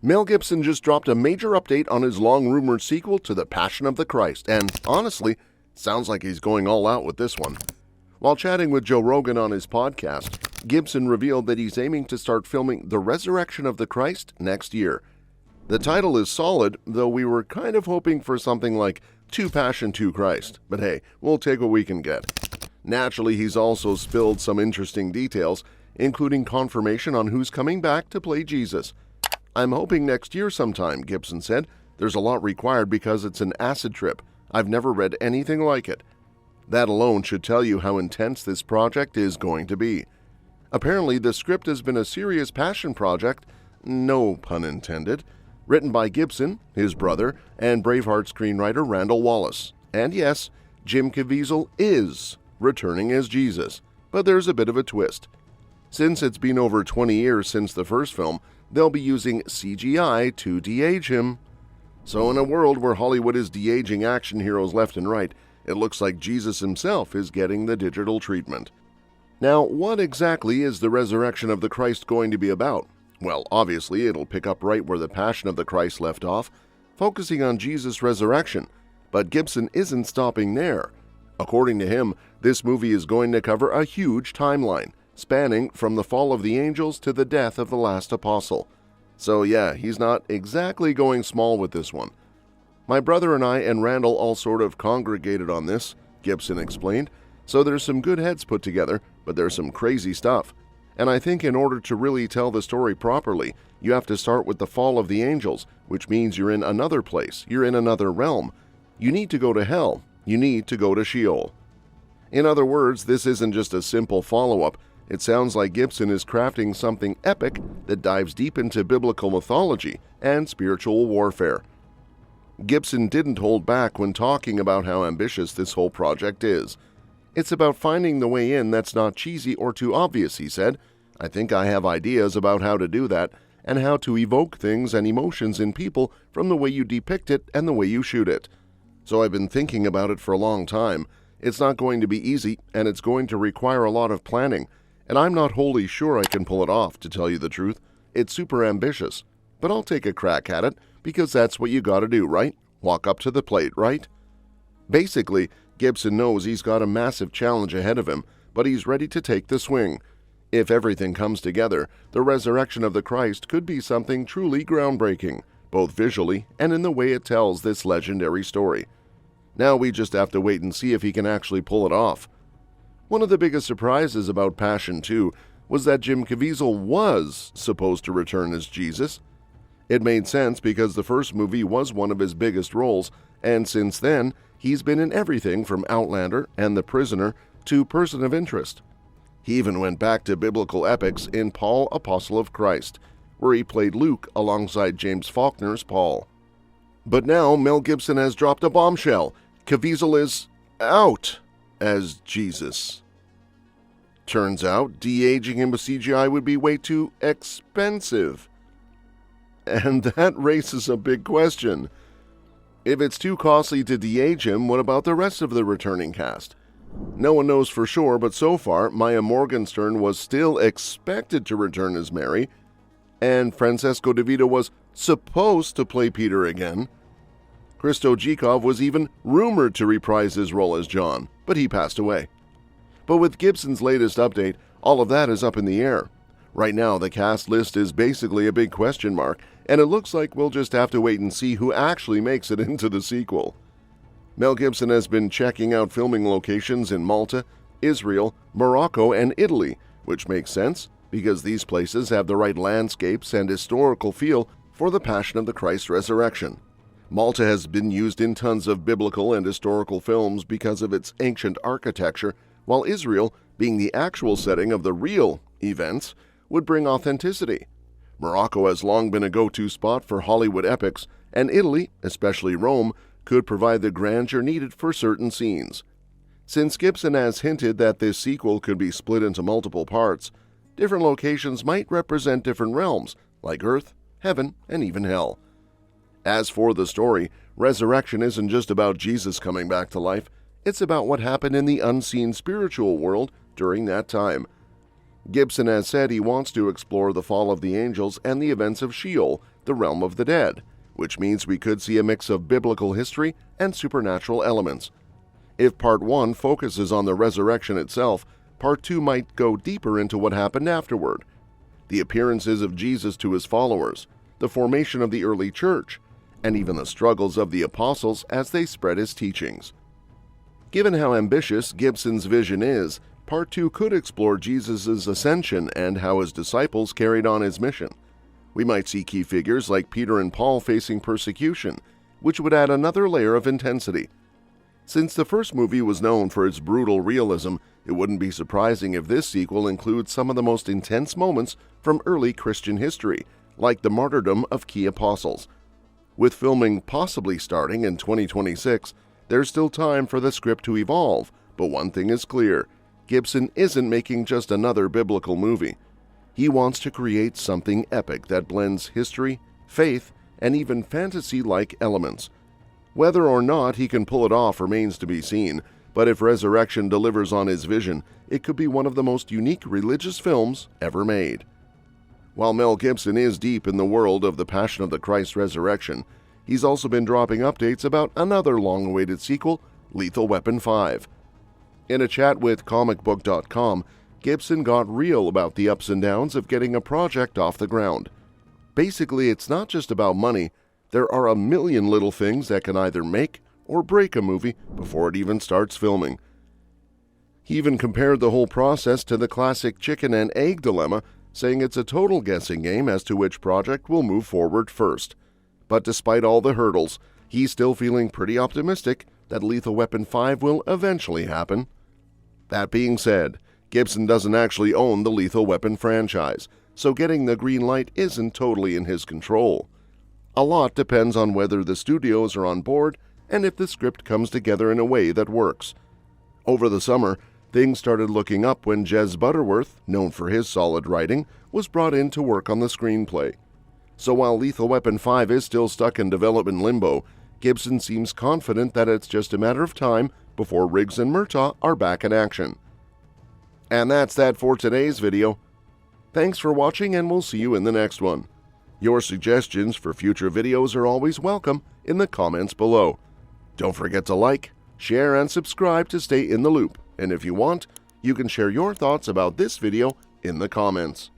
Mel Gibson just dropped a major update on his long-rumored sequel to The Passion of the Christ, and honestly, sounds like he's going all out with this one. While chatting with Joe Rogan on his podcast, Gibson revealed that he's aiming to start filming The Resurrection of the Christ next year. The title is solid, though we were kind of hoping for something like Two Passion, Two Christ, but hey, we'll take what we can get. Naturally, he's also spilled some interesting details, including confirmation on who's coming back to play Jesus. "I'm hoping next year sometime," Gibson said. "There's a lot required because it's an acid trip. I've never read anything like it." That alone should tell you how intense this project is going to be. Apparently, the script has been a serious passion project, no pun intended, written by Gibson, his brother, and Braveheart screenwriter Randall Wallace. And yes, Jim Caviezel is returning as Jesus, but there's a bit of a twist. Since it's been over 20 years since the first film, they'll be using CGI to de-age him. So in a world where Hollywood is de-aging action heroes left and right, it looks like Jesus himself is getting the digital treatment. Now, what exactly is the resurrection of the Christ going to be about? Well, obviously, it'll pick up right where the Passion of the Christ left off, focusing on Jesus' resurrection. But Gibson isn't stopping there. According to him, this movie is going to cover a huge timeline, spanning from the fall of the angels to the death of the last apostle. So yeah, he's not exactly going small with this one. "My brother and I and Randall all sort of congregated on this," Gibson explained. "So there's some good heads put together, but there's some crazy stuff. And I think in order to really tell the story properly, you have to start with the fall of the angels, which means you're in another place, you're in another realm. You need to go to hell, you need to go to Sheol." In other words, this isn't just a simple follow-up. It sounds like Gibson is crafting something epic that dives deep into biblical mythology and spiritual warfare. Gibson didn't hold back when talking about how ambitious this whole project is. "It's about finding the way in that's not cheesy or too obvious," he said. "I think I have ideas about how to do that and how to evoke things and emotions in people from the way you depict it and the way you shoot it. So I've been thinking about it for a long time. It's not going to be easy, and it's going to require a lot of planning. And I'm not wholly sure I can pull it off, to tell you the truth. It's super ambitious. But I'll take a crack at it, because that's what you gotta do, right? Walk up to the plate, right?" Basically, Gibson knows he's got a massive challenge ahead of him, but he's ready to take the swing. If everything comes together, the resurrection of the Christ could be something truly groundbreaking, both visually and in the way it tells this legendary story. Now we just have to wait and see if he can actually pull it off. One of the biggest surprises about Passion 2 was that Jim Caviezel was supposed to return as Jesus. It made sense because the first movie was one of his biggest roles, and since then, he's been in everything from Outlander and The Prisoner to Person of Interest. He even went back to biblical epics in Paul, Apostle of Christ, where he played Luke alongside James Faulkner's Paul. But now Mel Gibson has dropped a bombshell. Caviezel is out as Jesus. Turns out, de-aging him with CGI would be way too expensive. And that raises a big question. If it's too costly to de-age him, what about the rest of the returning cast? No one knows for sure, but so far, Maia Morgenstern was still expected to return as Mary, and Francesco De Vita was supposed to play Peter again. Christo Gikov was even rumored to reprise his role as John, but he passed away. But with Gibson's latest update, all of that is up in the air. Right now, the cast list is basically a big question mark, and it looks like we'll just have to wait and see who actually makes it into the sequel. Mel Gibson has been checking out filming locations in Malta, Israel, Morocco, and Italy, which makes sense because these places have the right landscapes and historical feel for the Passion of the Christ resurrection. Malta has been used in tons of biblical and historical films because of its ancient architecture, while Israel, being the actual setting of the real events, would bring authenticity. Morocco has long been a go-to spot for Hollywood epics, and Italy, especially Rome, could provide the grandeur needed for certain scenes. Since Gibson has hinted that this sequel could be split into multiple parts, different locations might represent different realms, like Earth, Heaven, and even Hell. As for the story, resurrection isn't just about Jesus coming back to life, it's about what happened in the unseen spiritual world during that time. Gibson has said he wants to explore the fall of the angels and the events of Sheol, the realm of the dead, which means we could see a mix of biblical history and supernatural elements. If Part 1 focuses on the resurrection itself, Part 2 might go deeper into what happened afterward, the appearances of Jesus to his followers, the formation of the early church, and even the struggles of the apostles as they spread his teachings. Given how ambitious Gibson's vision is, Part 2 could explore Jesus' ascension and how his disciples carried on his mission. We might see key figures like Peter and Paul facing persecution, which would add another layer of intensity. Since the first movie was known for its brutal realism, it wouldn't be surprising if this sequel includes some of the most intense moments from early Christian history, like the martyrdom of key apostles. With filming possibly starting in 2026, there's still time for the script to evolve, but one thing is clear: Gibson isn't making just another biblical movie. He wants to create something epic that blends history, faith, and even fantasy-like elements. Whether or not he can pull it off remains to be seen, but if Resurrection delivers on his vision, it could be one of the most unique religious films ever made. While Mel Gibson is deep in the world of the Passion of the Christ Resurrection, he's also been dropping updates about another long-awaited sequel, Lethal Weapon 5. In a chat with comicbook.com, Gibson got real about the ups and downs of getting a project off the ground. Basically, it's not just about money. There are a million little things that can either make or break a movie before it even starts filming. He even compared the whole process to the classic chicken and egg dilemma, saying it's a total guessing game as to which project will move forward first. But despite all the hurdles, he's still feeling pretty optimistic that Lethal Weapon 5 will eventually happen. That being said, Gibson doesn't actually own the Lethal Weapon franchise, so getting the green light isn't totally in his control. A lot depends on whether the studios are on board and if the script comes together in a way that works. Over the summer, things started looking up when Jez Butterworth, known for his solid writing, was brought in to work on the screenplay. So while Lethal Weapon 5 is still stuck in development limbo, Gibson seems confident that it's just a matter of time before Riggs and Murtaugh are back in action. And that's that for today's video. Thanks for watching, and we'll see you in the next one. Your suggestions for future videos are always welcome in the comments below. Don't forget to like, share, and subscribe to stay in the loop. And if you want, you can share your thoughts about this video in the comments.